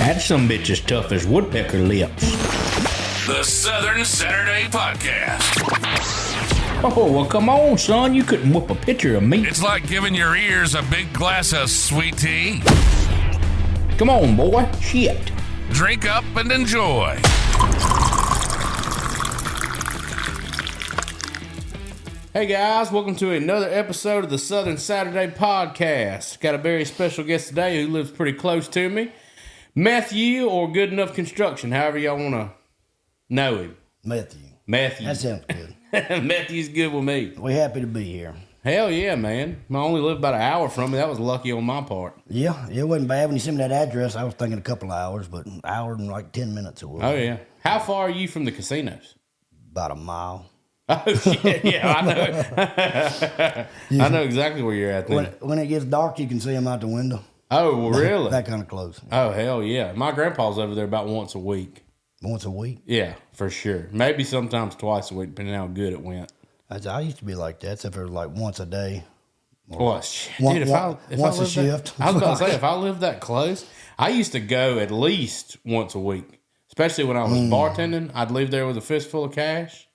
That sumbitch is tough as woodpecker lips. The Southern Saturday Podcast. Oh, well, come on, son. You couldn't whoop a pitcher of meat. It's like giving your ears a big glass of sweet tea. Come on, boy. Shit. Drink up and enjoy. Hey, guys. Welcome to another episode of the Southern Saturday Podcast. Got a very special guest today who lives pretty close to me. Matthew or Goodnuff Construction, however y'all want to know him. Matthew. That sounds good. Matthew's good with me. We're happy to be here. Hell yeah, man. I only live about an hour from me. That was lucky on my part. Yeah, it wasn't bad. When you sent me that address, I was thinking a couple of hours, but an hour and like 10 minutes away. Oh, yeah. How far are you from the casinos? About a mile. Oh, shit. Yeah, I know. I know exactly where you're at then. When it gets dark, you can see them out the window. Oh, well, really? That kind of close. Oh, hell yeah. My grandpa's over there about once a week. Once a week? Yeah, for sure. Maybe sometimes twice a week, depending on how good it went. I used to be like that, except for like once a day. Well, shit, dude, once a shift. I was about to say, if I lived that close, I used to go at least once a week, especially when I was bartending. I'd leave there with a fistful of cash.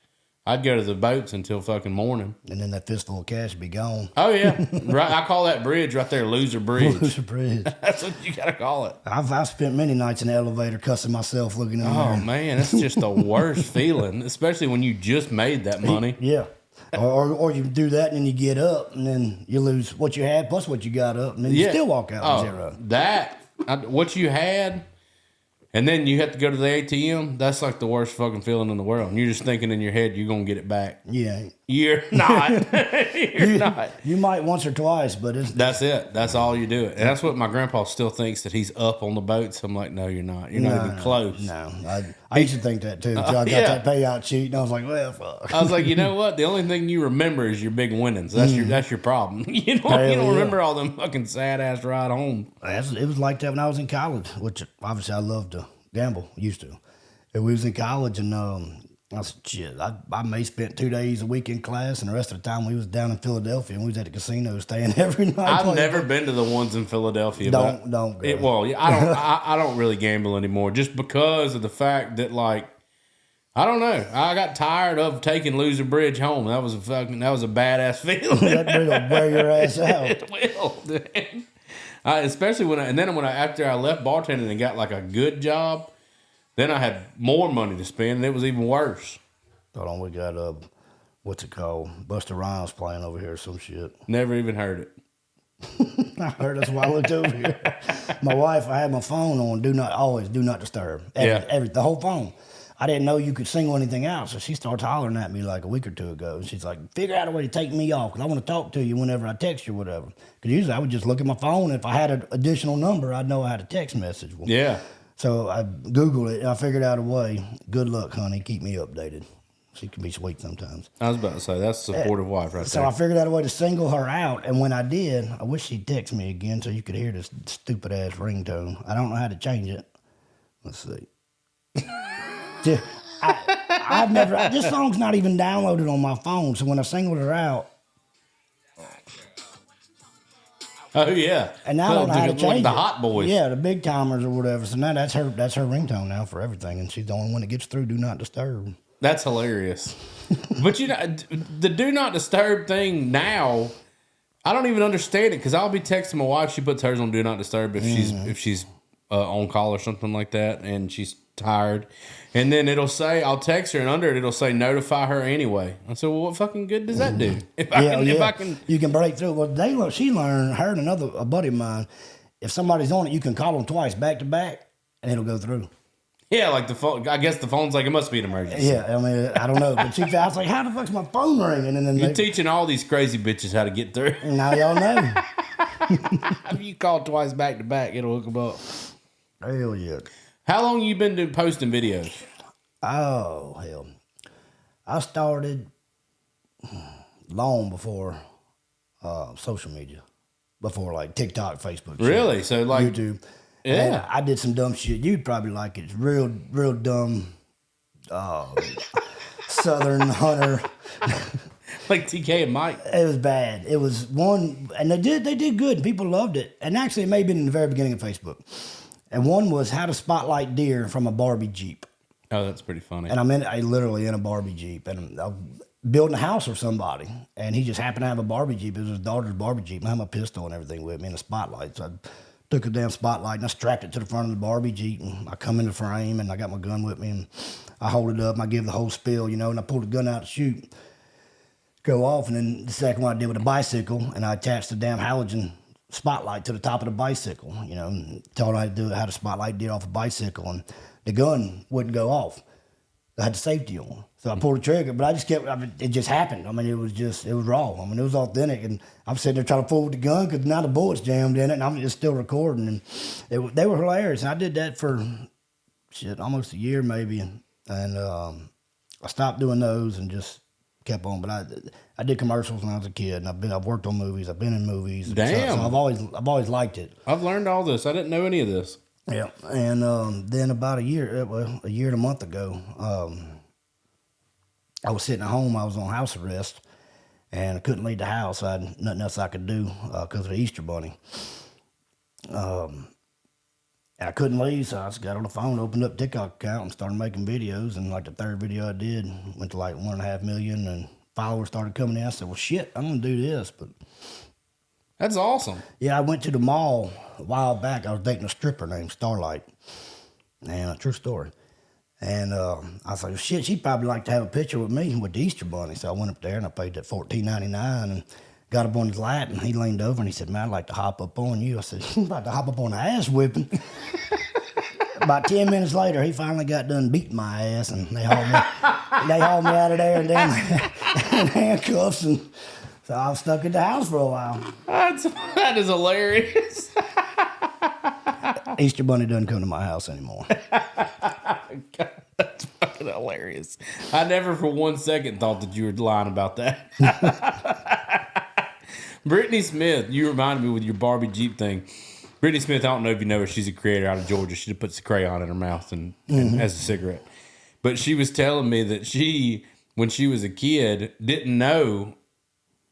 I'd go to the boats until fucking morning. And then that fistful of cash would be gone. Oh, yeah. Right. I call that bridge right there Loser Bridge. Loser Bridge. That's what you got to call it. I've spent many nights in the elevator cussing myself looking in there. Oh, man. That's just the worst feeling, especially when you just made that money. Yeah. Or you do that and then you get up and then you lose what you had plus what you got up and then you still walk out with zero. What you had, and then you have to go to the ATM, that's like the worst fucking feeling in the world. And you're just thinking in your head you're going to get it back. Yeah. You're not. You're not. You might once or twice, but that's it. That's all you do. And that's what my grandpa still thinks, that he's up on the boats. I'm like, no, you're not. You're not even close. No. I used to think that too. Until I got that payout sheet, and I was like, well, fuck. I was like, you know what? The only thing you remember is your big winnings. That's your problem. You don't remember all them fucking sad ass ride home. It was like that when I was in college, which obviously I loved to gamble. Used to. And we was in college, and I said, shit, I may spent 2 days a week in class, and the rest of the time we was down in Philadelphia, and we was at the casino staying every night. I've never been to the ones in Philadelphia. Don't go. I don't really gamble anymore, just because of the fact that, like, I don't know. I got tired of taking Loser Bridge home. That was a badass feeling. That will wear your ass out. It will, dude. Especially after I left bartending and got like a good job. Then I had more money to spend, and it was even worse. Hold on, we got, what's it called? Busta Rhymes playing over here or some shit. Never even heard it. I heard that's why I looked over here. My wife, I had my phone on, do not disturb. The whole phone. I didn't know you could single anything out, so she started hollering at me like a week or two ago. She's like, figure out a way to take me off, because I want to talk to you whenever I text you or whatever. Because usually I would just look at my phone, and if I had an additional number, I'd know I had a text message. Well, yeah. So I Googled it, and I figured out a way. Good luck, honey. Keep me updated. She can be sweet sometimes. I was about to say, that's a supportive wife right there. So I figured out a way to single her out, and when I did, I wish she'd text me again so you could hear this stupid-ass ringtone. I don't know how to change it. Let's see. This song's not even downloaded on my phone, so when I singled her out. Oh, yeah. And now I don't know how to change the it. Hot Boys. Yeah, the big timers or whatever. So now that's her ringtone now for everything, and she's the only one that gets through Do Not Disturb. That's hilarious. But you know, the Do Not Disturb thing now, I don't even understand it, because I'll be texting my wife. She puts hers on Do Not Disturb if she's on call or something like that, and she's tired. And then it'll say, I'll text her, and under it, it'll say notify her anyway. I said, well, what fucking good does that do? If I can, you can break through. Well, she learned, her and a buddy of mine, if somebody's on it, you can call them twice back to back, and it'll go through. Yeah, like the phone. I guess the phone's like, it must be an emergency. Yeah, I mean, I don't know. But I was like, how the fuck's my phone ringing? And then you're teaching all these crazy bitches how to get through. Now y'all know. If you call twice back to back, it'll hook them up. Hell yeah. How long you been posting videos? Oh, hell. I started long before social media. Before, like, TikTok, Facebook. Really? Shit, so, like... YouTube. Yeah. And I did some dumb shit. You'd probably like it. It's real dumb. Southern hunter. Like TK and Mike. It was bad. It was one, and they did good. People loved it. And actually, it may have been in the very beginning of Facebook. And one was how to spotlight deer from a Barbie Jeep. Oh, that's pretty funny. And I literally in a Barbie Jeep, and I'm building a house for somebody, and he just happened to have a Barbie Jeep. It was his daughter's Barbie Jeep, and I had my pistol and everything with me and a spotlight. So I took a damn spotlight and I strapped it to the front of the Barbie Jeep, and I come in the frame, and I got my gun with me, and I hold it up, and I give the whole spiel, and I pull the gun out to shoot, go off, and then the second one I did with a bicycle, and I attached the damn halogen spotlight to the top of the bicycle, and told him how to spotlight deer off a bicycle, and the gun wouldn't go off. I had the safety on. So I pulled the trigger, but it just happened. It was raw. It was authentic. And I'm sitting there trying to pull with the gun because now the bullet's jammed in it, and I'm just still recording. And they were hilarious. And I did that for, almost a year maybe. And I stopped doing those and just kept on. But I did commercials when I was a kid, and I've worked on movies. I've been in movies. Damn. So I've always liked it. I've learned all this. I didn't know any of this. Yeah. And then about a year and a month ago, I was sitting at home. I was on house arrest, and I couldn't leave the house. I had nothing else I could do because of the Easter Bunny. And I couldn't leave, so I just got on the phone, opened up TikTok account, and started making videos. And like the third video I did went to like 1.5 million, and followers started coming in. I said, "Well, shit, I'm gonna do this." But that's awesome. Yeah, I went to the mall a while back. I was dating a stripper named Starlight, and a true story. And I was like, well, shit, she'd probably like to have a picture with me with the Easter Bunny. So I went up there and I paid that $14.99 and got up on his lap, and he leaned over and he said, "Man, I'd like to hop up on you." I said, "I'm about to hop up on the ass whipping." About 10 minutes later, he finally got done beating my ass, and they hauled me out of there and then in handcuffs. And so I was stuck at the house for a while. That is hilarious. Easter Bunny doesn't come to my house anymore. God, that's fucking hilarious. I never for 1 second thought that you were lying about that. Brittany Smith, you reminded me with your Barbie Jeep thing. Brittany Smith, I don't know if you know her, she's a creator out of Georgia. She puts a crayon in her mouth and has a cigarette. But she was telling me that when she was a kid, didn't know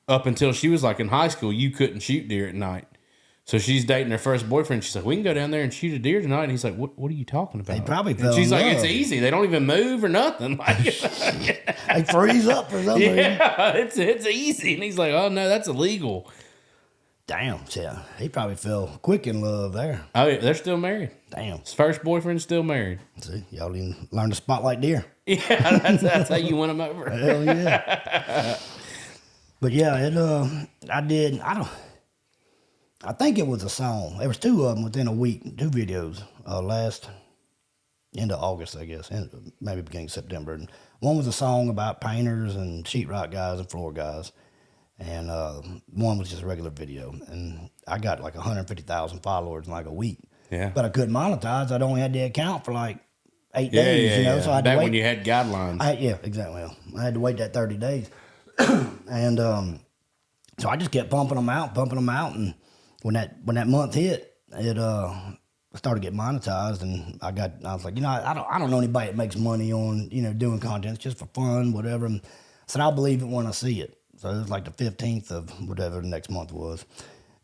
up until she was like in high school, you couldn't shoot deer at night. So she's dating her first boyfriend. She's like, "We can go down there and shoot a deer tonight." And he's like, "What are you talking about?" They probably fell she's in like, love. "It's easy. They don't even move or nothing." Like, They freeze up for some reason. yeah, it's easy. And he's like, "Oh no, that's illegal." Damn, yeah. He probably fell quick in love there. Oh yeah, they're still married. Damn. His first boyfriend's still married. See, y'all didn't learn to spotlight deer. Yeah, that's how you win them over. Hell yeah. But yeah, I think it was a song. There was two of them within a week, 2 videos, last end of August, I guess, maybe beginning of September. And one was a song about painters and sheetrock guys and floor guys. And one was just a regular video. And I got like 150,000 followers in like a week. Yeah. But I couldn't monetize. I'd only had the account for like 8 days, Yeah. So I had back to wait. when you had guidelines. Yeah, exactly. I had to wait that 30 days. And so I just kept pumping them out. And when that month hit, it started getting monetized, and I was like, I don't know anybody that makes money on doing content. It's just for fun, whatever. And I said, I'll believe it when I see it. So it was like the 15th of whatever the next month was,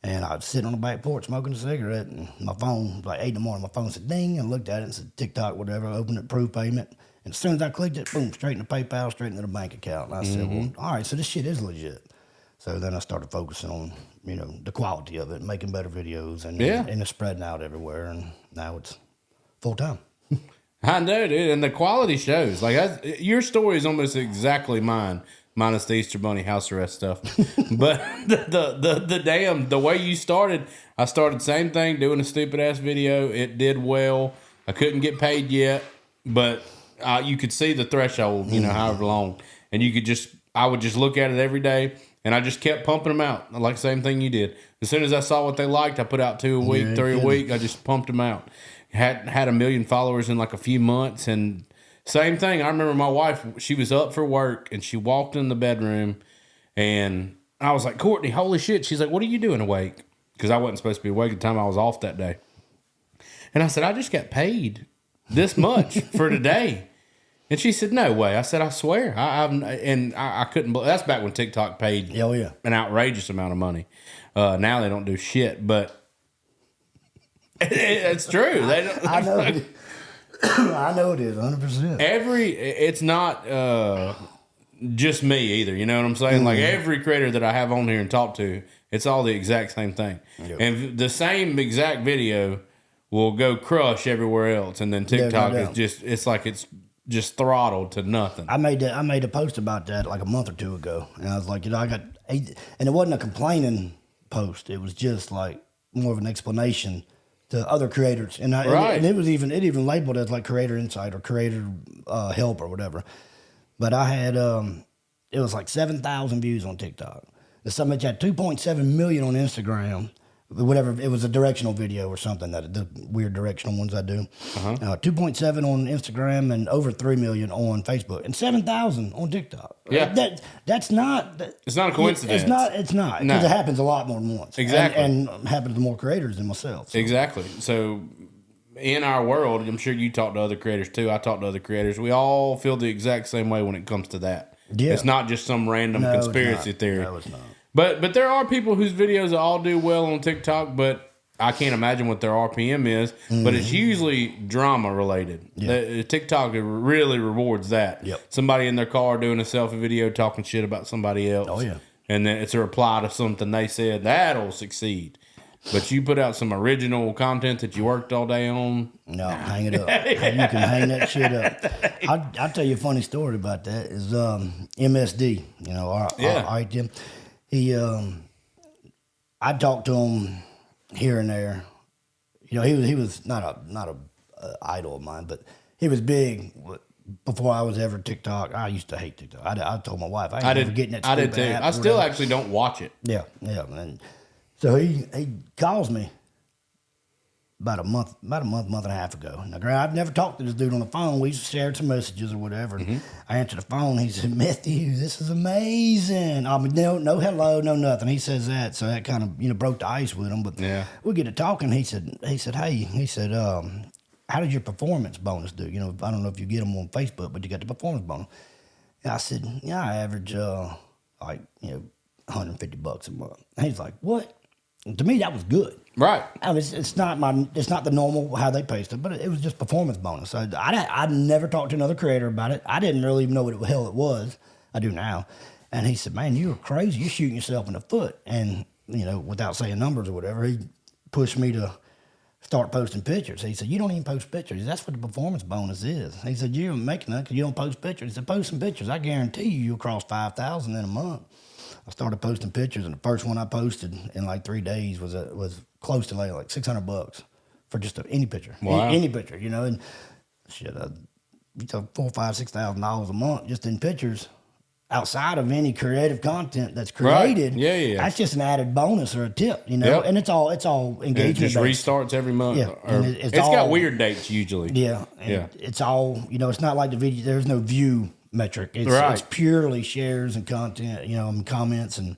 and I was sitting on the back porch smoking a cigarette, and my phone was like 8 in the morning. My phone said ding, and I looked at it and said TikTok, whatever. I opened it, proof payment, and as soon as I clicked it, boom, straight into PayPal, straight into the bank account. And I said, well, all right, so this shit is legit. So then I started focusing on, the quality of it, making better videos, and it's spreading out everywhere. And now it's full time. I know, dude, and the quality shows. Like your story is almost exactly mine, minus the Easter Bunny house arrest stuff. But the way you started, I started same thing, doing a stupid ass video. It did well. I couldn't get paid yet, but you could see the threshold, however long, and I would just look at it every day. And I just kept pumping them out, like the same thing you did. As soon as I saw what they liked, I put out 2 a week, 3 a week. I just pumped them out. Had 1 million followers in like a few months. And same thing. I remember my wife, she was up for work, and she walked in the bedroom. And I was like, Courtney, holy shit. She's like, what are you doing awake? Because I wasn't supposed to be awake at the time I was off that day. And I said, I just got paid this much for today. And she said, no way. I said, I swear. I couldn't believe. That's back when TikTok paid an outrageous amount of money. Now they don't do shit. But It's true. They don't, I know. I know it is 100%. it's not just me either. You know what I'm saying? Like every creator that I have on here and talk to, it's all the exact same thing. Yep. And the same exact video will go crush everywhere else, and then TikTok it's like it's just throttled to nothing. I made a post about that like a month or two ago, and I was like, I got 8, and it wasn't a complaining post. It was just like more of an explanation to other creators, and it was even labeled as like creator insight or creator help or whatever. But I had it was like 7,000 views on TikTok. The summit had 2.7 million on Instagram. Whatever, it was a directional video or something, that the weird directional ones I do. 2.7 on Instagram and over 3 million on Facebook and 7,000 on TikTok. Yeah, that's not. It's not a coincidence. It's not because it happens a lot more than once. Exactly, and happens to more creators than myself. So. Exactly. So in our world, I'm sure you talk to other creators too. I talk to other creators. We all feel the exact same way when it comes to that. Yeah, it's not just some random conspiracy theory. No, it's not. But there are people whose videos all do well on TikTok, but I can't imagine what their RPM is. But it's usually drama related. Yeah. TikTok really rewards that. Yep. Somebody in their car doing a selfie video talking shit about somebody else. Oh yeah. And then it's a reply to something they said that'll succeed. But you put out some original content that you worked all day on. No, hang it up. You can hang that shit up. I'll tell you a funny story about that. Is MSD, our item. He, I talked to him here and there. He was not a idol of mine, but he was big before I was ever TikTok. I used to hate TikTok. I told my wife I ain't never getting that. I did too. I still actually don't watch it. Yeah. And so he calls me about a month and a half ago. Now, I've never talked to this dude on the phone. We shared some messages or whatever. And I answered the phone. He said, "Matthew, this is amazing." I mean, no hello, no nothing. He says that, so that kind of broke the ice with him. But we get to talking. He said, how did your performance bonus do? I don't know if you get them on Facebook, but you got the performance bonus. And I said, I average like $150 a month. And he's like, "What?" And to me, that was good. Right. I mean, it's not the normal how they paste it, but it was just performance bonus. I never talked to another creator about it. I didn't really even know what the hell it was. I do now. And he said, "Man, you're crazy. You're shooting yourself in the foot." And, without saying numbers or whatever, he pushed me to start posting pictures. He said, "You don't even post pictures. That's what the performance bonus is." He said, "You're making that because you don't post pictures." He said, "Post some pictures. I guarantee you'll cross 5,000 in a month." I started posting pictures, and the first one I posted in like 3 days was close to like $600 for just any picture. Wow. Any picture, and shit, you took $4,000, $5,000, $6,000 a month just in pictures outside of any creative content that's created. Right. Yeah. That's just an added bonus or a tip, Yep. And it's all engagement. And it just based. restarts every month. Yeah, and it's got weird dates usually. Yeah, it's all it's not like the video. There's no view metric. It's purely shares and content, and comments and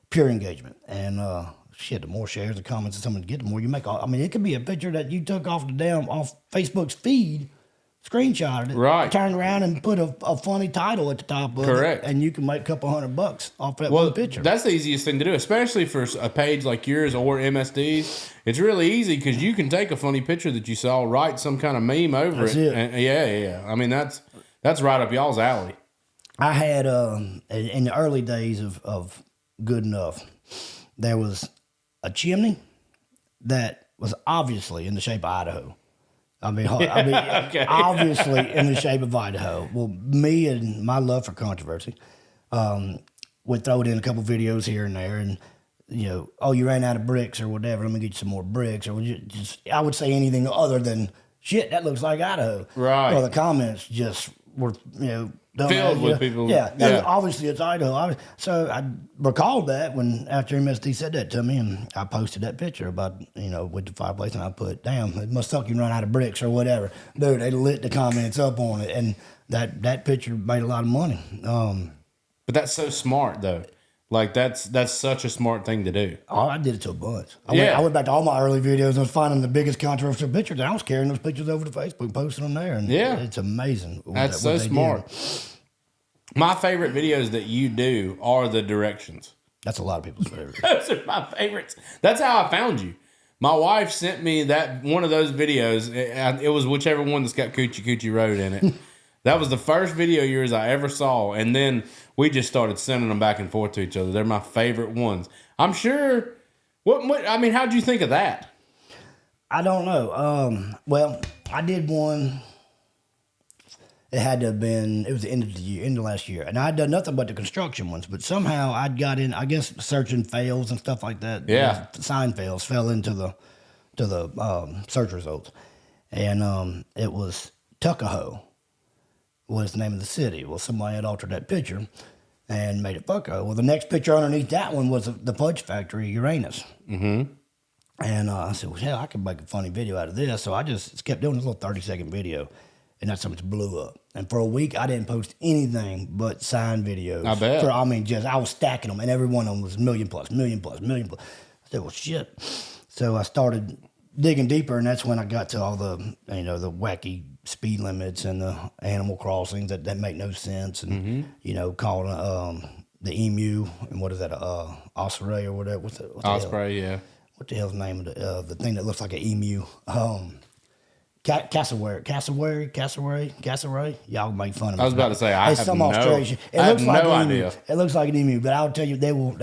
pure engagement. And the more shares and comments that someone get, the more you make. I mean, it could be a picture that you took off Facebook's feed, screenshotted it, turned around and put a funny title at the top of it, and you can make a couple $100 off that one picture. That's the easiest thing to do, especially for a page like yours or MSD's. It's really easy because you can take a funny picture that you saw, write some kind of meme over it. And, yeah. I mean, that's right up y'all's alley. I had, in the early days of Goodnuff, there was a chimney that was obviously in the shape of Idaho. I mean, okay. Obviously in the shape of Idaho. Well, me and my love for controversy would throw it in a couple videos here and there, and you ran out of bricks or whatever. Let me get you some more bricks, or I would say anything other than shit. That looks like Idaho. Right. Well, the comments just were filled with people. Yeah. Obviously it's Idaho. So I recalled that after MSD said that to me, and I posted that picture about with the fireplace, and I put, "Damn, it must suck you run out of bricks or whatever." Dude, they lit the comments up on it, and that picture made a lot of money. But that's so smart though. Like that's such a smart thing to do. Oh, I did it to a bunch. I went back to all my early videos and was finding the biggest controversial pictures. And I was carrying those pictures over to Facebook, posting them there, and it's amazing. That's so smart. My favorite videos that you do are the directions. That's a lot of people's favorites. Those are my favorites. That's how I found you. My wife sent me that one of those videos. It was whichever one that's got Coochie Coochie Road in it. That was the first video of yours I ever saw. And then we just started sending them back and forth to each other. They're my favorite ones. I'm sure. I mean, how'd you think of that? I don't know. Well, I did one. It had to have been, it was the end of the year, end of last year. And I'd done nothing but the construction ones, but somehow I'd got in, I guess, searching fails and stuff like that. Yeah. Sign fails fell into the search results. And it was Tuckahoe was the name of the city. Well, somebody had altered that picture and made it Fucko. Well, the next picture underneath that one was the Fudge Factory, Uranus. Mm-hmm. And I said, well, hell, I could make a funny video out of this. So I just kept doing this little 30-second video. And that's something that blew up. And for a week, I didn't post anything but sign videos. I bet. I was stacking them, and every one of them was million plus. I said, well, shit. So I started digging deeper, and that's when I got to all the, the wacky speed limits and the animal crossings that make no sense. And, calling the emu, and what is that, osprey or whatever. What's the Osprey, yeah. What the hell's the name of the thing that looks like an emu? Cassowary. Y'all make fun of me. I was about to say, I have no idea. It looks like an emu, but I'll tell you, they will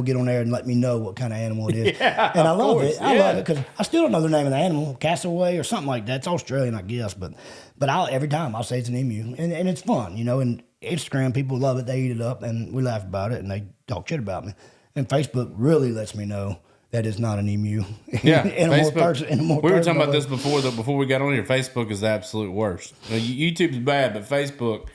get on there and let me know what kind of animal it is. Yeah, and I love course, it. I love it because I still don't know the name of the animal, cassowary or something like that. It's Australian, I guess, but every time I'll say it's an emu, and it's fun, And Instagram people love it. They eat it up, and we laugh about it, and they talk shit about me. And Facebook really lets me know that is not an emu. Yeah, we were talking about this before we got on here. Facebook is the absolute worst. YouTube's bad, but Facebook.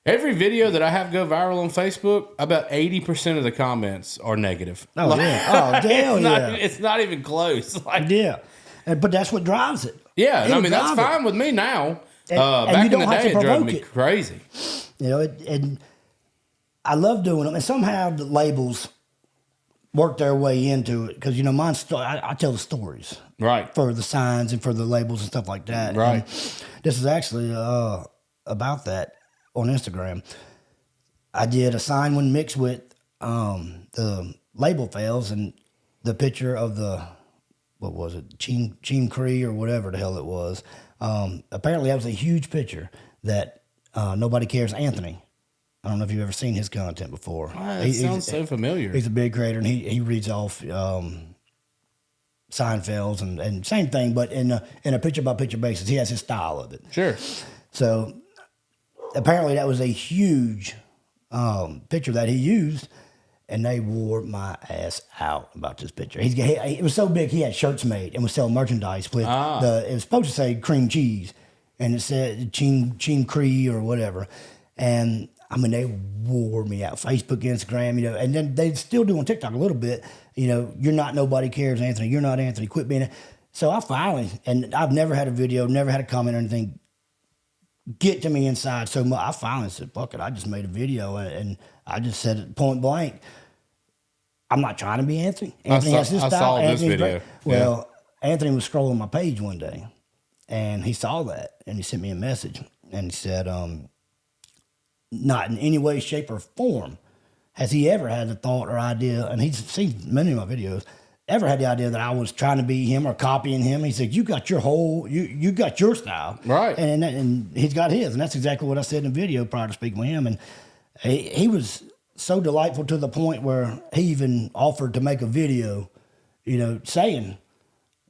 Every video that I have go viral on Facebook, about 80% of the comments are negative. Oh yeah! Oh damn! It's not even close. Yeah, but that's what drives it. Yeah, I mean that's fine with me now. And back in the day, it drove me crazy. And I love doing them, and somehow the labels work their way into it because I tell the stories right for the signs and for the labels and stuff like that. Right. And this is actually about that on Instagram. I did a sign one mixed with the label fails and the picture of the Cheam Cree or whatever the hell it was. Apparently that was a huge picture that Nobody Cares Anthony. I don't know if you've ever seen his content before. It sounds so familiar. He's a big creator, and he reads off Seinfelds and same thing, but in a picture-by-picture basis. He has his style of it. Sure. So apparently that was a huge picture that he used, and they wore my ass out about this picture. It was so big, he had shirts made and was selling merchandise with it was supposed to say cream cheese, and it said Cheam Cree or whatever, and I mean, they wore me out. Facebook, Instagram, and then they still do on TikTok a little bit. You're not Nobody Cares Anthony. You're not Anthony. Quit being. So I finally, and I've never had a video, never had a comment or anything get to me inside so much. I finally said, fuck it. I just made a video, and I just said it point blank. I'm not trying to be Anthony. Anthony has his style. I saw Anthony's this video. Great. Well, Anthony was scrolling my page one day, and he saw that, and he sent me a message, and he said, not in any way, shape, or form has he ever had the thought or idea, and he's seen many of my videos, ever had the idea that I was trying to be him or copying him. He said, you got your you got your style. Right. And he's got his, and that's exactly what I said in the video prior to speaking with him. And he was so delightful to the point where he even offered to make a video, saying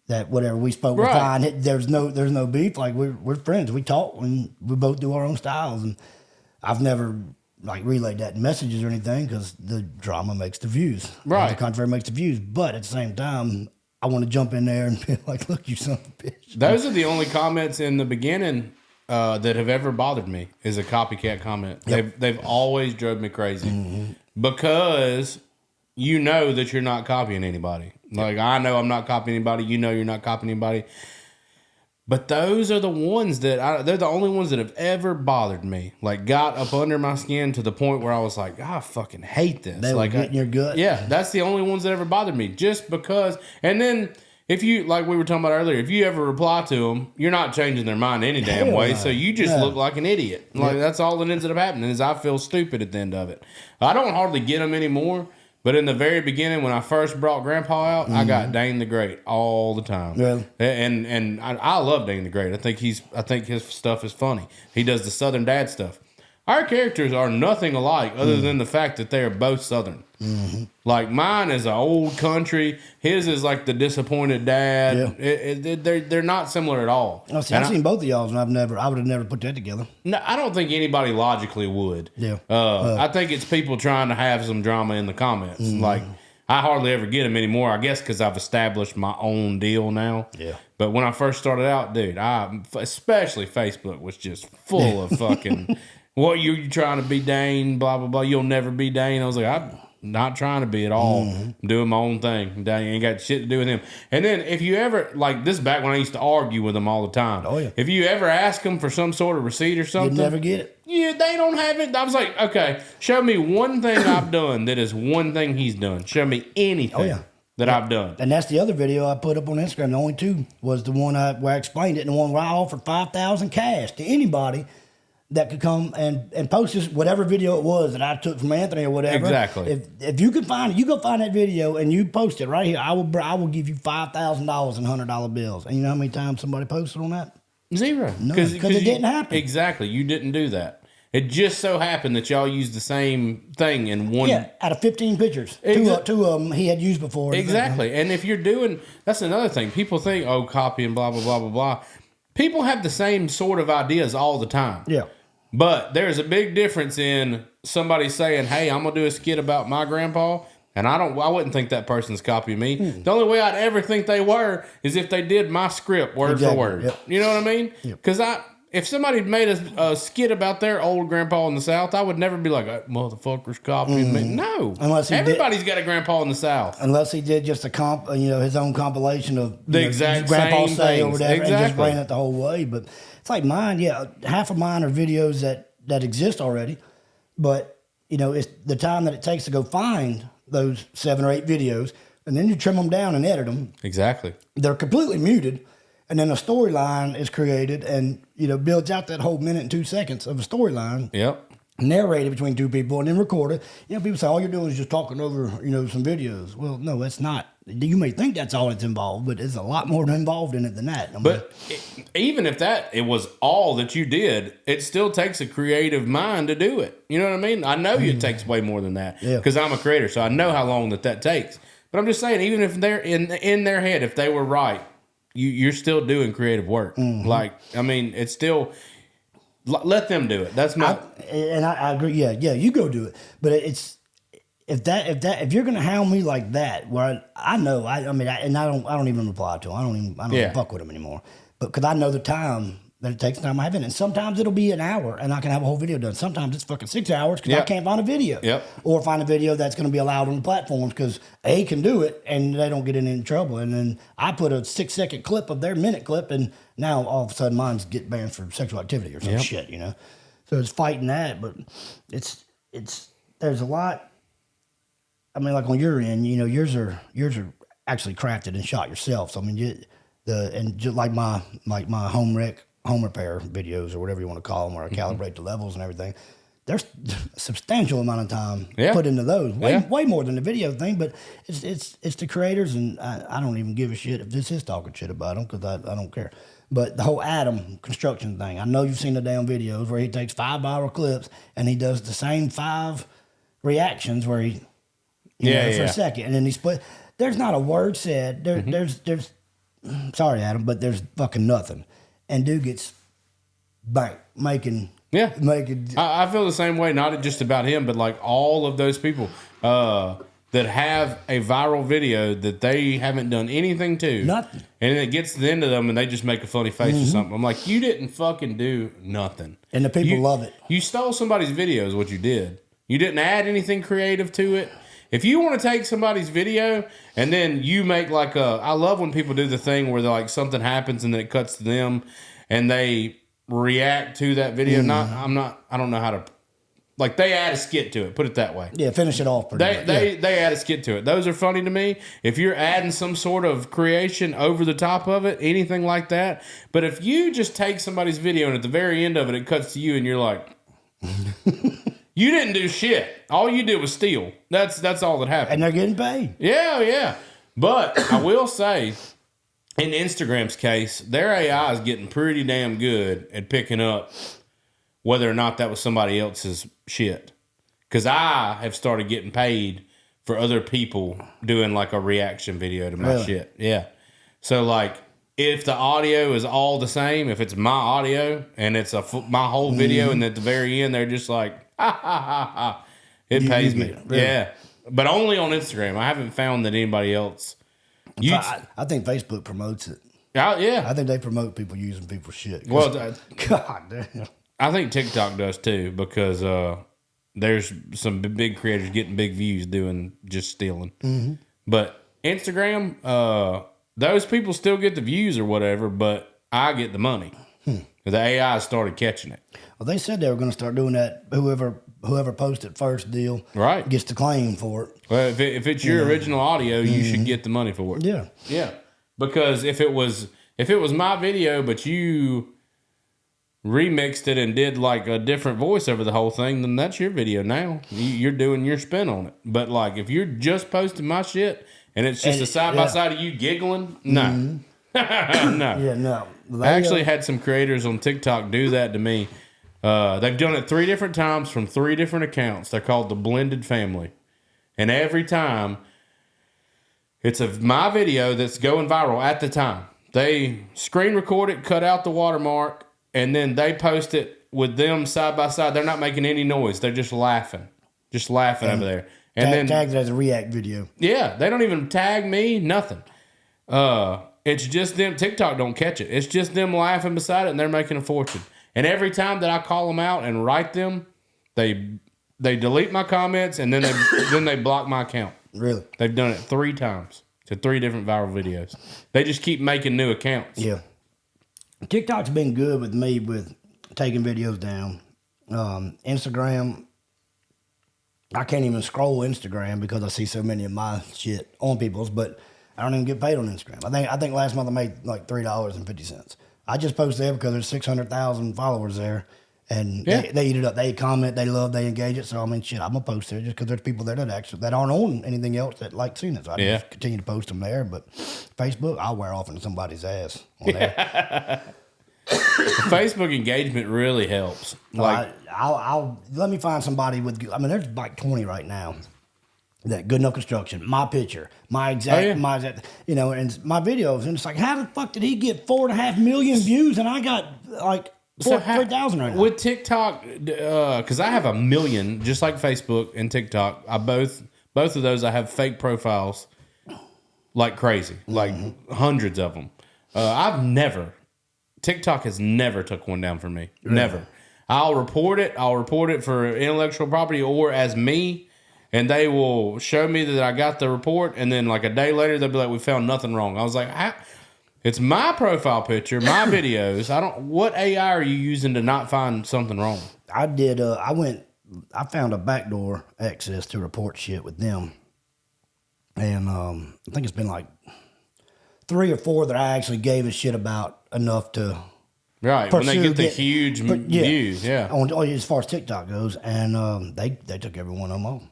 that whatever we spoke was fine. There's no beef. Like we're friends. We talk and we both do our own styles. And I've never relayed that in messages or anything because the drama makes the views. Right. The contrary makes the views. But at the same time, I want to jump in there and be like, look, you son of a bitch. Those are the only comments in the beginning that have ever bothered me is a copycat comment. Yep. They've always drove me crazy because you know that you're not copying anybody. Like I know I'm not copying anybody. You know you're not copying anybody. But those are the ones that they're the only ones that have ever bothered me. Like got up under my skin to the point where I was like, I fucking hate this. They were getting your gut. Yeah, that's the only ones that ever bothered me. Just because. And then if you, like we were talking about earlier, if you ever reply to them, you're not changing their mind any damn way. So you just look like an idiot. Like that's all that ends up happening is I feel stupid at the end of it. I don't hardly get them anymore But in the very beginning, when I first brought Grandpa out, I got Dane the Great all the time. Really? And I love Dane the Great. I think his stuff is funny. He does the Southern Dad stuff. Our characters are nothing alike, other than the fact that they are both Southern. Like mine is an old country. His is like the disappointed dad. Yeah. They're not similar at all. Oh, see, I've seen both of y'all's, and I would have never put that together. No, I don't think anybody logically would. Yeah. I think it's people trying to have some drama in the comments. Like I hardly ever get them anymore. I guess because I've established my own deal now. Yeah. But when I first started out, dude, especially Facebook was just full of fucking. What you trying to be Dane? Blah blah blah. You'll never be Dane. I was like, I'm not trying to be at all. I'm doing my own thing. Dane ain't got shit to do with him. And then if you ever like this, back when I used to argue with them all the time. Oh yeah. If you ever ask them for some sort of receipt or something, you'd never get it. Yeah, they don't have it. I was like, okay, show me one thing I've done that is one thing he's done. Show me anything that I've done. And that's the other video I put up on Instagram. The only two was the one where I explained it, and the one where I offered $5,000 cash to anybody that could come and post this, whatever video it was that I took from Anthony or whatever. Exactly. If you could find it, you go find that video and you post it right here. I will give you $5,000 in $100 bills. And you know how many times somebody posted on that? Zero. Because it didn't happen. Exactly. You didn't do that. It just so happened that y'all used the same thing in one. Yeah, out of 15 pictures. Two of them he had used before. Exactly. And if you're doing, that's another thing. People think, oh, copy and blah, blah, blah, blah, blah. People have the same sort of ideas all the time. Yeah. But there's a big difference in somebody saying, hey, I'm going to do a skit about my grandpa. And I wouldn't think that person's copying me. The only way I'd ever think they were is if they did my script word for word. Yep. You know what I mean? Because if somebody made a skit about their old grandpa in the South, I would never be like, that motherfucker's copying me. No. Everybody's got a grandpa in the South. Unless he did just a his own compilation of the exact grandpa same say things. Or whatever, exactly. And just ran it the whole way. But it's like mine, half of mine are videos that exist already. But, it's the time that it takes to go find those 7 or 8 videos, and then you trim them down and edit them. Exactly. They're completely muted. And then a storyline is created and, builds out that whole minute and 2 seconds of a storyline. Yep. Narrated between two people and then recorded. People say, all you're doing is just talking over, some videos. Well, no, that's not. You may think that's all that's involved, but there's a lot more involved in it than that. Even if it was all that you did, it still takes a creative mind to do it. You know what I mean? I know it takes way more than that because I'm a creator, so I know how long that takes. But I'm just saying, even if they're in their head, if they were right, you're still doing creative work. It's still let them do it. That's my I agree. Yeah, you go do it. But it's if you're gonna hound me like that, where I know I don't even reply to them. I don't even fuck with them anymore. But because I know the time that it takes time I have in it. And sometimes it'll be an hour and I can have a whole video done. Sometimes it's fucking 6 hours because I can't find a video. Or find a video that's going to be allowed on the platforms because A can do it and they don't get in any trouble. And then I put a 6-second clip of their minute clip and now all of a sudden mine's get banned for sexual activity or some shit, So it's fighting that, but it's there's a lot. I mean, like on your end, yours are actually crafted and shot yourself. So I mean, just like my home repair videos or whatever you want to call them, where I calibrate the levels and everything. There's a substantial amount of time put into those, way more than the video thing. But it's the creators, and I don't even give a shit if this is talking shit about them because I don't care. But the whole Adam construction thing, I know you've seen the damn videos where he takes 5 viral clips and he does the same 5 reactions where he for a second, and then he split. There's not a word said. There's sorry, Adam, but there's fucking nothing. And dude gets bank making. I feel the same way, not just about him, but like all of those people that have a viral video that they haven't done anything to. Nothing. And it gets to the end of them and they just make a funny face or something. I'm like, you didn't fucking do nothing. And the people love it. You stole somebody's video is what you did. You didn't add anything creative to it. If you want to take somebody's video and then you make I love when people do the thing where something happens and then it cuts to them and they react to that video. I don't know how to, they add a skit to it, put it that way. Yeah, finish it off. They add a skit to it. Those are funny to me. If you're adding some sort of creation over the top of it, anything like that. But if you just take somebody's video and at the very end of it, it cuts to you and you're like... You didn't do shit. All you did was steal. That's all that happened. And they're getting paid. Yeah. But I will say, in Instagram's case, their AI is getting pretty damn good at picking up whether or not that was somebody else's shit. Because I have started getting paid for other people doing like a reaction video to my shit. Yeah. So like, if the audio is all the same, if it's my audio and it's my whole video, and at the very end they're just like, ha ha ha ha, it pays me. Really? Yeah. But only on Instagram. I haven't found that anybody else. I think Facebook promotes it. Yeah. I think they promote people using people's shit. Well, God damn. I think TikTok does too, because there's some big creators getting big views doing just stealing. Mm-hmm. But Instagram, those people still get the views or whatever, but I get the money. The AI started catching it. Well, they said they were going to start doing that. Whoever posted first deal gets the claim for it. Well, if it's your original audio, you should get the money for it. Yeah. Because if it was my video, but you remixed it and did like a different voice over the whole thing, then that's your video now. You're doing your spin on it. But like, if you're just posting my shit and it's just a side by side of you giggling, no. No. Yeah, no. I actually had some creators on TikTok do that to me. They've done it 3 different times from 3 different accounts. They're called the Blended Family. And every time, it's my video that's going viral at the time. They screen record it, cut out the watermark, and then they post it with them side by side. They're not making any noise. They're just laughing. Over there. And then tagged it as a react video. Yeah, they don't even tag me, nothing. It's just them. TikTok don't catch it. It's just them laughing beside it, and they're making a fortune. And every time that I call them out and write them, they delete my comments, and then they block my account. Really? They've done it 3 times to 3 different viral videos. They just keep making new accounts. Yeah. TikTok's been good with me with taking videos down. Instagram, I can't even scroll Instagram because I see so many of my shit on people's, but I don't even get paid on Instagram. I think last month I made like $3.50. I just post there because there's 600,000 followers there, and they eat it up. They comment, they love, they engage it. So I mean, shit, I'm gonna post there just because there's people there that aren't on anything else that like seeing it. So I just continue to post them there. But Facebook, I'll wear off into somebody's ass on there. Facebook engagement really helps. Like, I'll let me find somebody with. I mean, there's like 20 right now. That Goodnuff construction, my picture, my exact, and my videos, and it's like, how the fuck did he get 4.5 million views and I got like 3,000 right now? With TikTok, because I have 1 million, just like Facebook and TikTok. I both of those I have fake profiles like crazy, like hundreds of them. TikTok has never took one down for me. Really? Never. I'll report it for intellectual property or as me. And they will show me that I got the report, and then like a day later, they'll be like, "We found nothing wrong." I was like, "It's my profile picture, my videos. What AI are you using to not find something wrong?" I did. I found a backdoor access to report shit with them, and I think it's been like 3 or 4 that I actually gave a shit about enough to. Right, when they get the huge views, as far as TikTok goes, and they took every one of them off.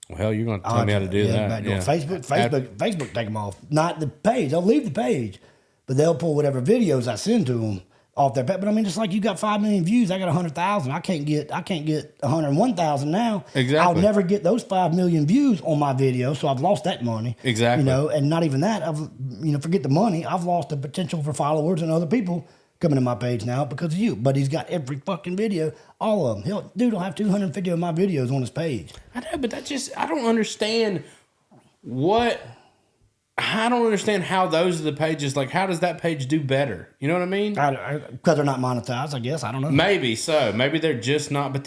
Well, hell, you're going to tell me how to do that. Yeah. Facebook take them off. Not the page. They'll leave the page, but they'll pull whatever videos I send to them off their page. But I mean, it's like you got 5 million views. I got 100,000. I can't get 101,000 now. Exactly. I'll never get those 5 million views on my video, so I've lost that money. Exactly. And not even that. Forget the money. I've lost the potential for followers and other people coming to my page now because of you. But he's got every fucking video, all of them. Dude will have 250 of my videos on his page. I know, but I don't understand I don't understand how those are the pages. Like, how does that page do better? You know what I mean? Because they're not monetized, I guess. I don't know. Maybe so. Maybe they're just not. But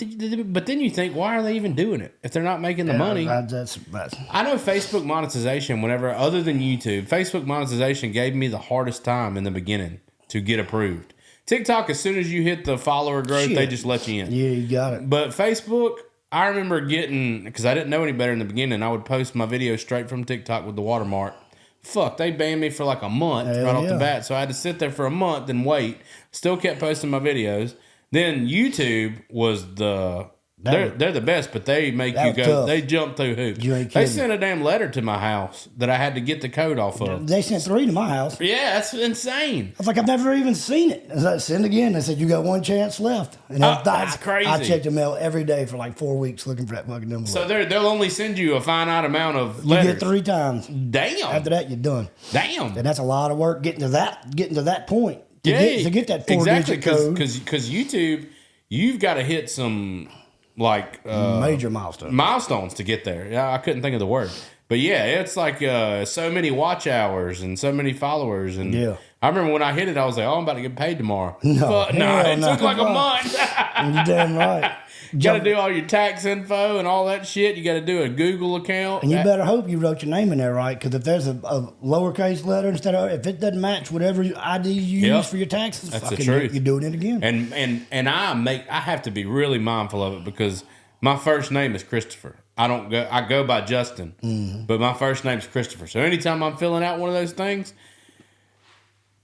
then you think, why are they even doing it if they're not making the money? I know Facebook monetization, other than YouTube, Facebook monetization gave me the hardest time in the beginning to get approved. TikTok, as soon as you hit the follower growth, they just let you in. Yeah, you got it. But Facebook, I remember getting, because I didn't know any better in the beginning, I would post my video straight from TikTok with the watermark. Fuck, they banned me for like a month off the bat. So I had to sit there for a month and wait. Still kept posting my videos. Then YouTube was the They're the best, but they make you go. Tough. They jump through hoops. You ain't They kidding. sent a damn letter to my house that I had to get the code off of. They sent 3 to my house. Yeah, that's insane. I was like, I've never even seen it. I was like, send again. They said, you got 1 chance left. And That's crazy. I checked the mail every day for like 4 weeks looking for that fucking envelope. So they'll only send you a finite amount of you letters. get 3 times. Damn. After that, you're done. Damn. And that's a lot of work getting to that point. To get that 4-digit exactly, code. Because YouTube, you've got to hit some like Major milestones to get there. Yeah, I couldn't think of the word, but yeah, it's like so many watch hours and so many followers. And Yeah. I remember when I hit it, I was like, "Oh, I'm about to get paid tomorrow." No, it no, took like a month. You're damn right. You got to do all your tax info and all that shit. You got to do a Google account. And you better hope you wrote your name in there right, because if there's a lowercase letter instead of, if it doesn't match whatever ID you use for your taxes, that's fucking the truth. You're doing it again. And I have to be really mindful of it because my first name is Christopher. I go by Justin, but my first name is Christopher. So anytime I'm filling out one of those things,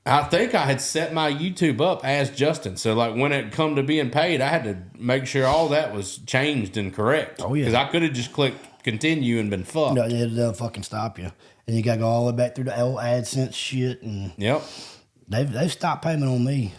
I think I had set my YouTube up as Justin. So like when it come to being paid, I had to make sure all that was changed and correct. Oh yeah, because I could have just clicked continue and been fucked. No, it'll fucking stop you, and you got to go all the way back through the old AdSense shit. And yep, they've stopped payment on me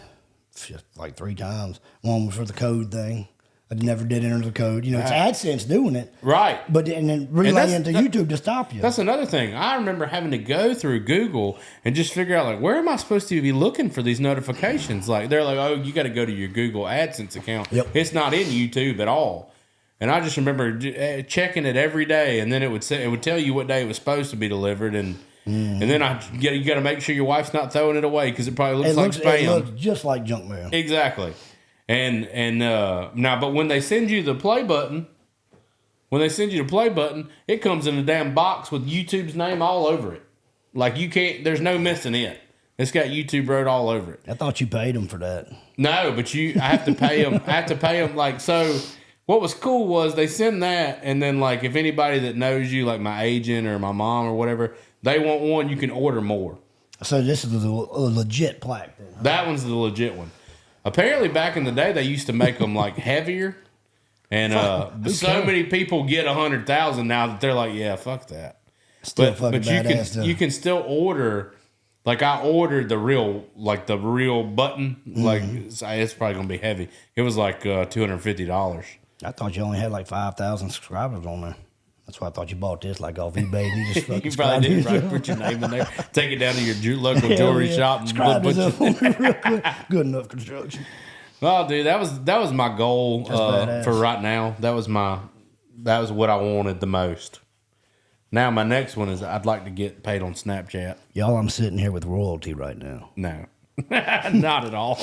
just like 3 times. One was for the code thing. I never did enter the code. You know, it's AdSense doing it. Right. But and then relaying to YouTube to stop you. That's another thing. I remember having to go through Google and just figure out, like, where am I supposed to be looking for these notifications? Like, they're like, oh, you got to go to your Google AdSense account. Yep. It's not in YouTube at all. And I just remember checking it every day, and then it would tell you what day it was supposed to be delivered, and then you got to make sure your wife's not throwing it away because it probably looks like spam. It looks just like junk mail. Exactly. And now, but when they send you the play button, it comes in a damn box with YouTube's name all over it. Like there's no missing it. It's got YouTube wrote all over it. I thought you paid them for that. No, but I have to pay them. Like, so what was cool was they send that, and then like if anybody that knows you, like my agent or my mom or whatever, they want one, you can order more. So this is a legit plaque then. Huh? That one's the legit one. Apparently, back in the day, they used to make them like heavier, and so many people get 100,000 now that they're like, yeah, fuck that. Still But you can still order. Like I ordered the real button. Like it's probably gonna be heavy. It was like $250. I thought you only had like 5,000 subscribers on there. That's why I thought you bought this like off eBay. And you just fucking You probably did. Right, put your name in there. Take it down to your local jewelry shop and subscribe put this up on me real quick. Goodnuff Construction. Well, dude, that was my goal for right now. That was what I wanted the most. Now my next one is I'd like to get paid on Snapchat. Y'all, I'm sitting here with royalty right now. No, not at all.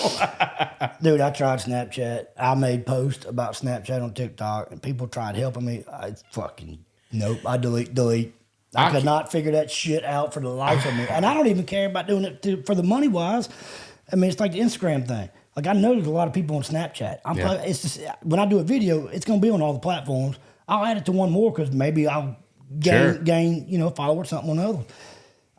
Dude, I tried Snapchat. I made posts about Snapchat on TikTok, and people tried helping me. I fucking nope. I delete. I could not figure that shit out for the life of me. And I don't even care about doing it for the money wise. I mean, it's like the Instagram thing. Like I know there's a lot of people on Snapchat. It's just when I do a video, it's gonna be on all the platforms. I'll add it to one more because maybe I'll gain follower or something on the other one.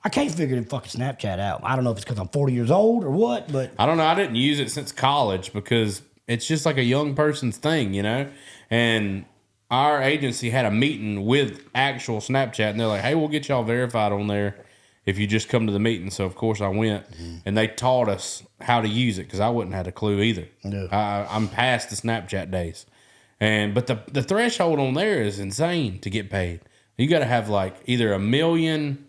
I can't figure the fucking Snapchat out. I don't know if it's because I'm 40 years old or what, but I don't know. I didn't use it since college because it's just like a young person's thing, you know? And our agency had a meeting with actual Snapchat, and they're like, hey, we'll get y'all verified on there if you just come to the meeting. So, of course, I went, and they taught us how to use it because I wouldn't have a clue either. No. I'm past the Snapchat days. But the threshold on there is insane to get paid. You got to have like either 1 million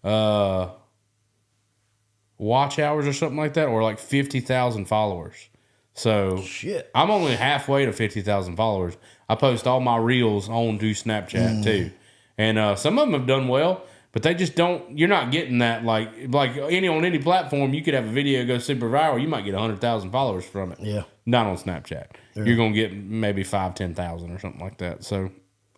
watch hours or something like that, or like 50,000 followers. So shit. I'm only halfway to 50,000 followers. I post all my reels onto Snapchat too, and some of them have done well, but they just don't. You're not getting that like on any platform. You could have a video go super viral. You might get 100,000 followers from it. Yeah, not on Snapchat. Yeah. You're gonna get maybe 5,000-10,000 or something like that. So,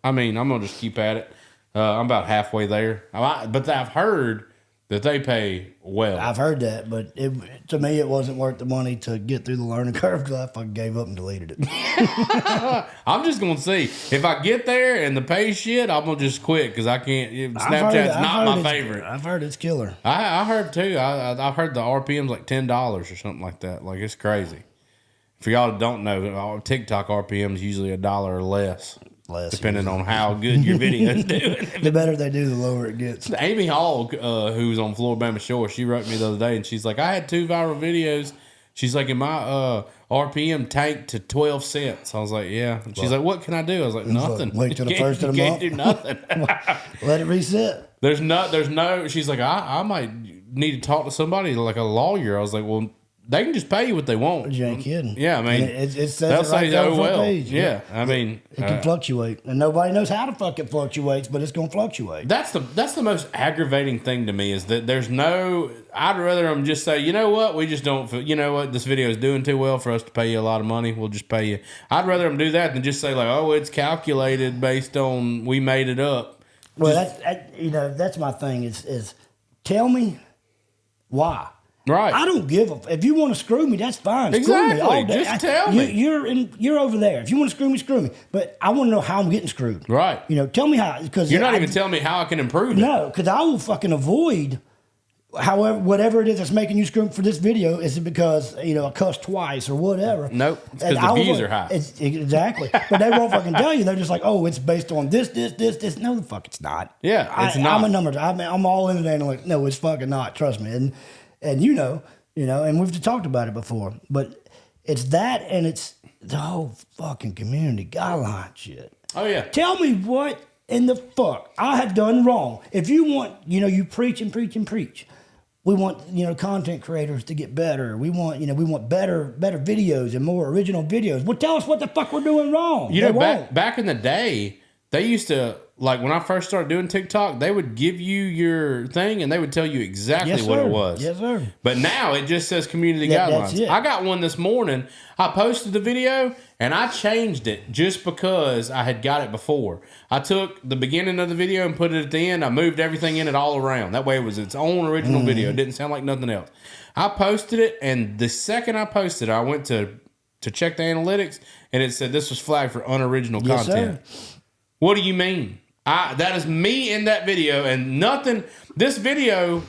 I mean, I'm gonna just keep at it. I'm about halfway there, but I've heard that they pay well. I've heard that, but to me, it wasn't worth the money to get through the learning curve because I fucking gave up and deleted it. I'm just going to see. If I get there and the pay shit, I'm going to just quit because I can't. Snapchat's not my favorite. I've heard it's killer. I heard too. I've heard the RPM's like $10 or something like that. Like, it's crazy. For y'all that don't know, TikTok RPM is usually $1 or less. Depending on how good your video is doing. The better they do, the lower it gets. Amy Hall, who's on Floribama Shore, she wrote me the other day, and she's like, I had 2 viral videos. She's like, and my RPM tanked to 12 cents. I was like, yeah. And she's like, what can I do? I was like, nothing. Wait till the first of the month. You can't do nothing. Let it reset. There's no, she's like, I might need to talk to somebody like a lawyer. I was like, well, they can just pay you what they want. You ain't kidding. Yeah, I mean, it says they'll it right say, there on oh, the front well. page. Yeah, I mean. It can fluctuate. And nobody knows how to fuck it fluctuates, but it's going to fluctuate. That's the most aggravating thing to me is that there's no, I'd rather them just say, you know what, we just don't, you know what, this video is doing too well for us to pay you a lot of money. We'll just pay you. I'd rather them do that than just say like, oh, it's calculated based on, we made it up. Well, that's my thing is tell me why. Right. I don't give a. If you want to screw me, that's fine. Exactly. Screw me all day. Just tell me. You're over there. If you want to screw me, screw me. But I want to know how I'm getting screwed. Right. Tell me how. Because you're not even telling me how I can improve it. No, because I will fucking avoid. However, whatever it is that's making you screw for this video, is it because I cussed twice or whatever? Nope. It's because the views are high. Exactly. But they won't fucking tell you. They're just like, oh, it's based on this. No, the fuck, it's not. Yeah, it's not. I'm a number. I'm all in there and like, no, it's fucking not. Trust me. And and we've talked about it before, but it's that and it's the whole fucking community guideline shit. Oh, yeah. Tell me what in the fuck I have done wrong. If you want, you preach and preach and preach. We want, content creators to get better. We want better videos and more original videos. Well, tell us what the fuck we're doing wrong. Back in the day, they used to, like when I first started doing TikTok, they would give you your thing and they would tell you exactly what it was. Yes, sir. But now it just says community guidelines. That's it. I got one this morning. I posted the video and I changed it just because I had got it before. I took the beginning of the video and put it at the end. I moved everything in it all around. That way it was its own original video. It didn't sound like nothing else. I posted it, and the second I posted it, I went to check the analytics, and it said this was flagged for unoriginal content. Sir. What do you mean? That is me in that video, and nothing. This video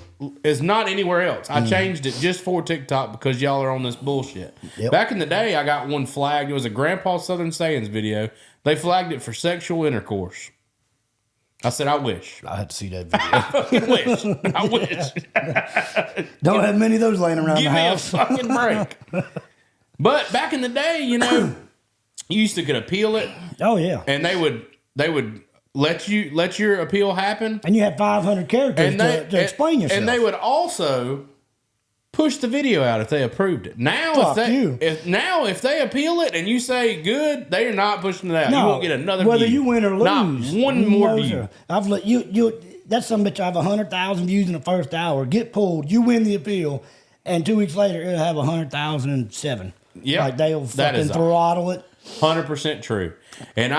is not anywhere else. I changed it just for TikTok because y'all are on this bullshit. Yep. Back in the day, I got one flagged. It was a Grandpa Southern Sayings video. They flagged it for sexual intercourse. I said, I wish. I had to see that video. I fucking wish. I wish. Don't have many of those laying around the house. Give me a fucking break. But back in the day, you used to could appeal it. Oh yeah. And they would let your appeal happen. And you had 500 characters to explain yourself. And they would also push the video out if they approved it. Now if they appeal it and you say good, they are not pushing it out. No, you won't get another whether view. you win or lose. Not one more view. I've let you that's some bitch. I have 100,000 views in the first hour. Get pulled. You win the appeal, and 2 weeks later it'll have 100,007. Yeah, like they'll fucking throttle it. 100% true. And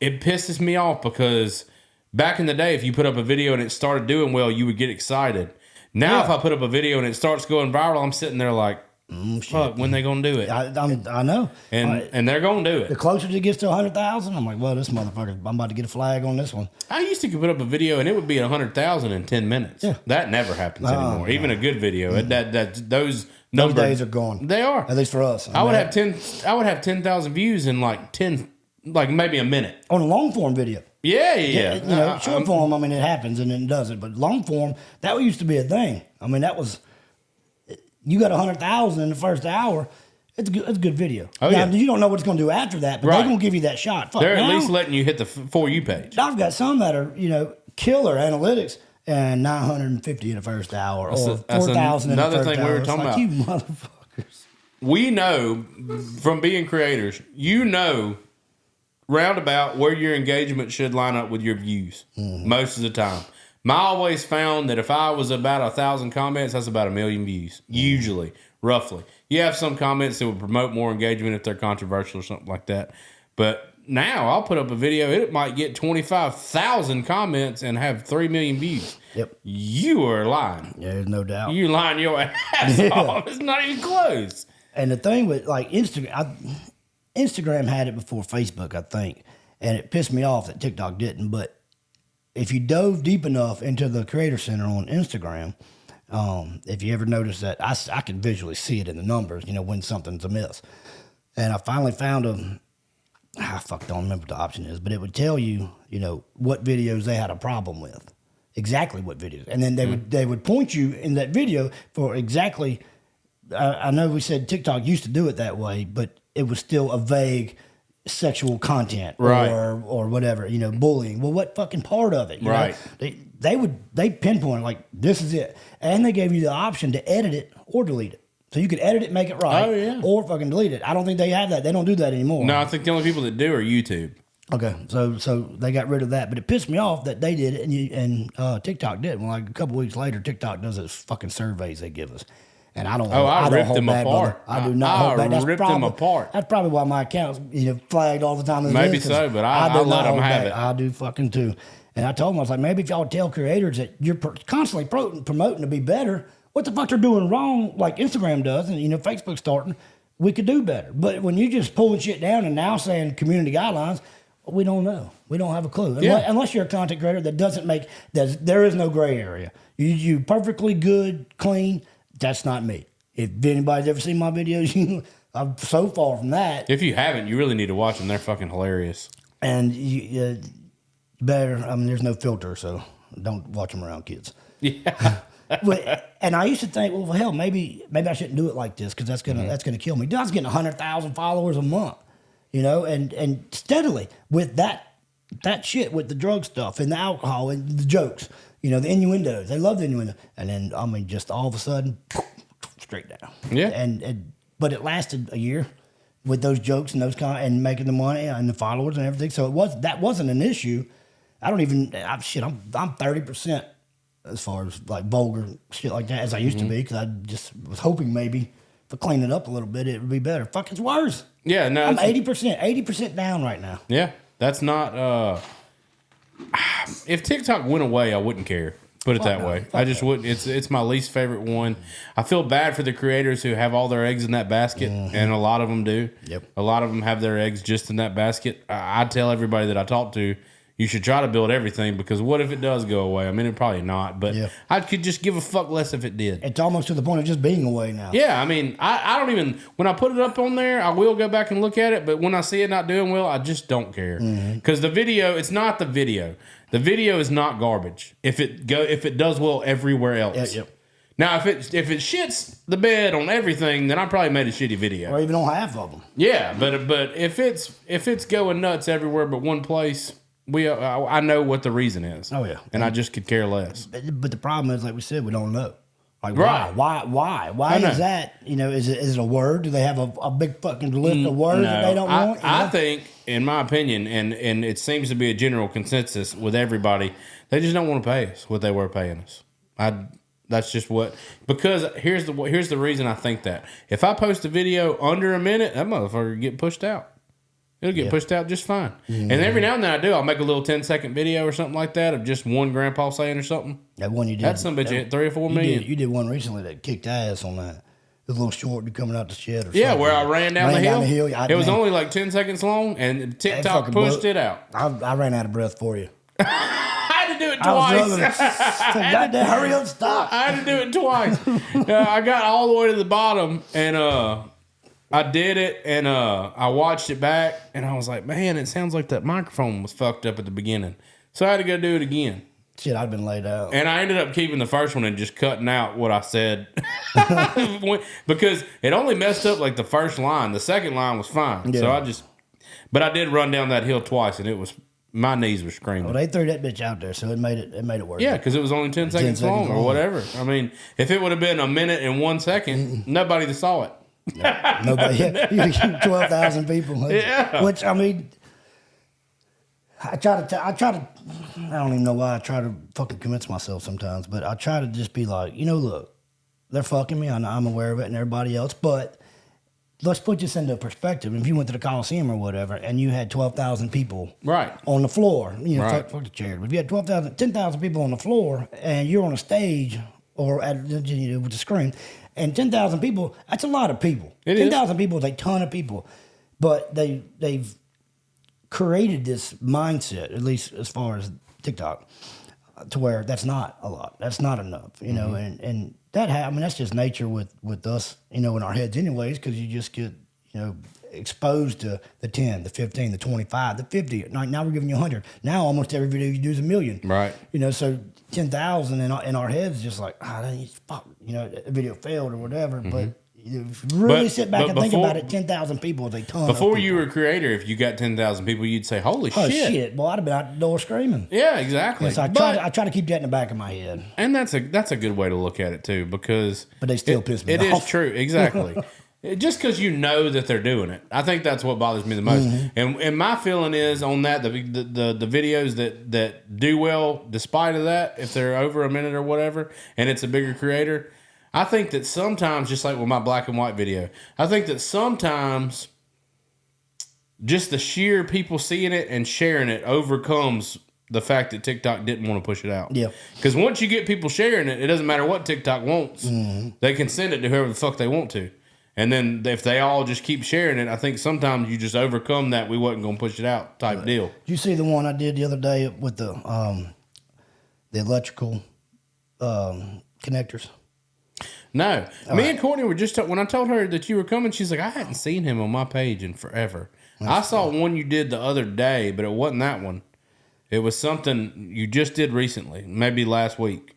it pisses me off because back in the day, if you put up a video and it started doing well, you would get excited. Now, if I put up a video and it starts going viral, I'm sitting there like, fuck, when they gonna do it? I know. And they're gonna do The it. closer it gets to 100,000, I'm like, well, this motherfucker, I'm about to get a flag on this one. I used to put up a video and it would be 100,000 in 10 minutes. Yeah. That never happens anymore. Even a good video. Those numbers, days are gone. They are. At least for us. I would have 10,000 views in like maybe a minute. On a long form video. Yeah. Short form, I mean, it happens and it doesn't. But long form, that used to be a thing. I mean, that was, you got 100,000 in the first hour. It's a good video. Oh, now, yeah. you don't know what it's going to do after that, but they're going to give you that shot. They're at least letting you hit the For You page. I've got some that are, killer analytics and 950 in the first hour or 4,000 in the first hour. Another thing we were talking about. You motherfuckers. We know from being creators, roundabout where your engagement should line up with your views most of the time. I always found that if I was about 1,000 comments, that's about 1 million views, usually, roughly. You have some comments that would promote more engagement if they're controversial or something like that. But now I'll put up a video, it might get 25,000 comments and have 3 million views. Yep. You are lying. Yeah, there's no doubt. You're lying your ass off. It's not even close. And the thing with like Instagram had it before Facebook, I think, and it pissed me off that TikTok didn't. But if you dove deep enough into the Creator Center on Instagram, If you ever notice that, I can visually see it in the numbers, when something's amiss. And I finally found I don't remember what the option is, but it would tell you, what videos they had a problem with, exactly what videos. And then they would point you in that video for exactly, I know we said TikTok used to do it that way, but it was still a vague sexual content or whatever, bullying. Well, what fucking part of it? Right. They pinpoint like, this is it. And they gave you the option to edit it or delete it. So you could edit it, make it right, or fucking delete it. I don't think they have that. They don't do that anymore. No, I think the only people that do are YouTube. Okay, so they got rid of that, but it pissed me off that they did it and TikTok did. Well, like a couple weeks later, TikTok does those fucking surveys they give us, and I don't. I don't ripped hold them bad, apart. Brother. I do not hold back. Ripped them apart. That's probably why my account's flagged all the time. Maybe so, but I do let not them hold have back. it. I do fucking too. And I told them, I was like, maybe if y'all tell creators that you're constantly promoting to be better, what the fuck they're doing wrong, like Instagram does, and Facebook's starting, we could do better. But when you just pulling shit down and now saying community guidelines, we don't know. We don't have a clue. Unless you're a content creator that doesn't there is no gray area. You perfectly good, clean. That's not me. If anybody's ever seen my videos, I'm so far from that. If you haven't, you really need to watch them. They're fucking hilarious. And you better, there's no filter, so don't watch them around kids. Yeah. And I used to think, well, hell, maybe I shouldn't do it like this because that's gonna kill me. Dude, I was getting 100,000 followers a month, and steadily with that shit, with the drug stuff and the alcohol and the jokes, the innuendos. They love the innuendo, and then just all of a sudden, straight down. Yeah. But it lasted a year with those jokes and and making the money and the followers and everything. So that wasn't an issue. I'm 30%. As far as like vulgar shit like that as I used to be, because I just was hoping maybe if I clean it up a little bit, it would be better. Fuck, it's worse. Yeah, no. I'm 80% down right now. Yeah, that's not. If TikTok went away, I wouldn't care. Put it that way. I just wouldn't. It's my least favorite one. I feel bad for the creators who have all their eggs in that basket, and a lot of them do. Yep. A lot of them have their eggs just in that basket. I tell everybody that I talk to, you should try to build everything, because what if it does go away? I mean, it probably not, but I could just give a fuck less if it did. It's almost to the point of just being away now. Yeah, I mean, I don't even, when I put it up on there, I will go back and look at it, but when I see it not doing well, I just don't care. Because the video, it's not the video. The video is not garbage if it does well everywhere else. Yep. Now, if it shits the bed on everything, then I probably made a shitty video. Or even on half of them. Yeah, but if it's going nuts everywhere but one place, I know what the reason is. Oh, yeah. And I just could care less. But the problem is, like we said, we don't know. Like, Right. Why is that? Is it a word? Do they have a big fucking list of words that they don't want? I think, in my opinion, and it seems to be a general consensus with everybody, they just don't want to pay us what they were paying us. That's just what, because here's the reason I think that. If I post a video under a minute, that motherfucker will get pushed out. It'll get pushed out just fine. And every now and then I do. I'll make a little 10-second video or something like that of just one grandpa saying or something. That one you did. That some bitch hit 3 or 4 million. You did one recently that kicked ass on that. It was a little short, you coming out the shed or something. Yeah, where I ran down the hill. It was man, only like 10 seconds long, and TikTok pushed it out. I ran out of breath for you. I had to do it twice. Hurry up, stop. I had to do it twice. I got all the way to the bottom, and I did it, and I watched it back, and I was like, man, it sounds like that microphone was fucked up at the beginning. So I had to go do it again. Shit, I'd been laid out. And I ended up keeping the first one and just cutting out what I said. Because it only messed up like the first line. The second line was fine. Yeah. So but I did run down that hill twice, and my knees were screaming. Well, they threw that bitch out there, so it made it work. Yeah, because it was only 10 seconds long or whatever. I mean, if it would have been a minute and 1 second, nobody saw it. Yeah, nobody. Yeah, 12,000 people. Yeah. Which, I mean, I try to. I don't even know why I try to fucking convince myself sometimes, but I try to just be like, look, they're fucking me. I'm aware of it, and everybody else. But let's put this into perspective. If you went to the Coliseum or whatever, and you had 12,000 people on the floor, fuck the charity. But if you had 10,000 people on the floor, and you're on a stage or with the screen, and 10,000 people, that's a lot of people. 10,000 people is a ton of people. But they've created this mindset, at least as far as TikTok, to where that's not a lot. That's not enough, and I mean, that's just nature with us, in our heads anyways, because you just get, exposed to the 10, the 15, the 25, the 50. Now we're giving you 100. Now almost every video you do is 1 million. Right. So 10,000 in our heads, just like, fuck, a video failed or whatever. But if you really sit back and think about it, 10,000 people is a ton. Before you were a creator, if you got 10,000 people, you'd say, "Holy shit!" Oh shit! Well, I'd have been out the door screaming. Yeah, exactly. So I try to keep that in the back of my head. And that's a good way to look at it too, because But they still piss me off. It is true, exactly. Just because you know that they're doing it, I think that's what bothers me the most. And my feeling is on that the videos that do well despite of that, if they're over a minute or whatever, and it's a bigger creator, I think that sometimes, just like with my black and white video, I think that sometimes just the sheer people seeing it and sharing it overcomes the fact that TikTok didn't want to push it out. Yeah. Because once you get people sharing it, it doesn't matter what TikTok wants. They can send it to whoever the fuck they want to. And then if they all just keep sharing it, I think sometimes you just overcome that we wasn't going to push it out type deal. Did you see the one I did the other day with the electrical connectors? No. Me and Courtney were just, when I told her that you were coming, she's like, I hadn't seen him on my page in forever. I saw one you did the other day, but it wasn't that one. It was something you just did recently, maybe last week.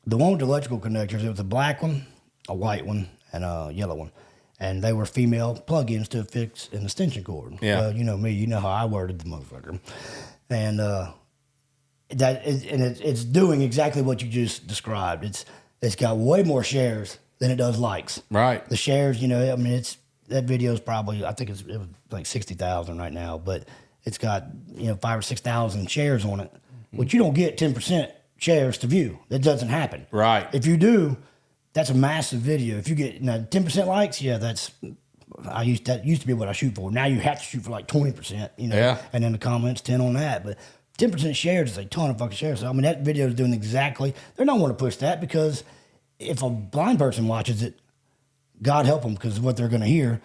The one with the electrical connectors, it was a black one, a white one, and a yellow one. And they were female plug-ins to fix an extension cord. Yeah. You know me, you know how I worded the motherfucker. And it's doing exactly what you just described. It's got way more shares than it does likes. Right. The shares, that video is probably, I think it was like 60,000 right now, but it's got 5,000 or 6,000 shares on it, which you don't get 10% shares to view. That doesn't happen. Right. If you do, that's a massive video. If you get 10% likes, that used to be what I shoot for. Now you have to shoot for like 20%, Yeah. And then the comments 10 on that. But 10% shares is a ton of fucking shares. So I mean that video is doing exactly. They don't want to push that because if a blind person watches it, God help them because of what they're going to hear.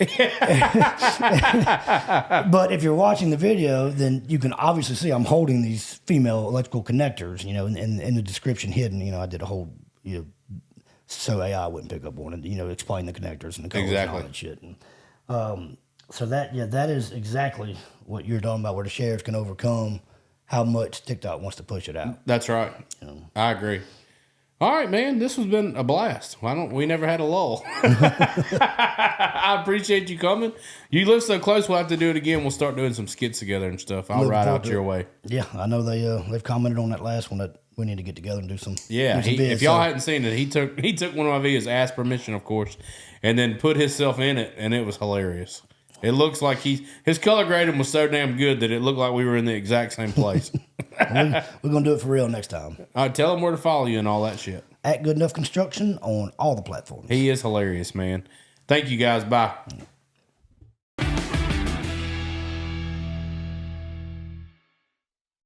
But if you're watching the video, then you can obviously see I'm holding these female electrical connectors, in the description hidden. I did a whole, so AI wouldn't pick up on it, explain the connectors and the colors and all that shit. And, so that is exactly what you're talking about, where the shares can overcome how much TikTok wants to push it out. That's right. I agree. All right, man. This has been a blast. We never had a lull. I appreciate you coming. You live so close. We'll have to do it again. We'll start doing some skits together and stuff. I'll ride out your way. Yeah, I know they've commented on that last one that we need to get together and do some. Yeah, if y'all hadn't seen it, he took one of my videos, asked permission, of course, and then put himself in it, and it was hilarious. It looks like his color grading was so damn good that it looked like we were in the exact same place. We're going to do it for real next time. All right, tell him where to follow you and all that shit. At Goodnuff Construction on all the platforms. He is hilarious, man. Thank you, guys. Bye.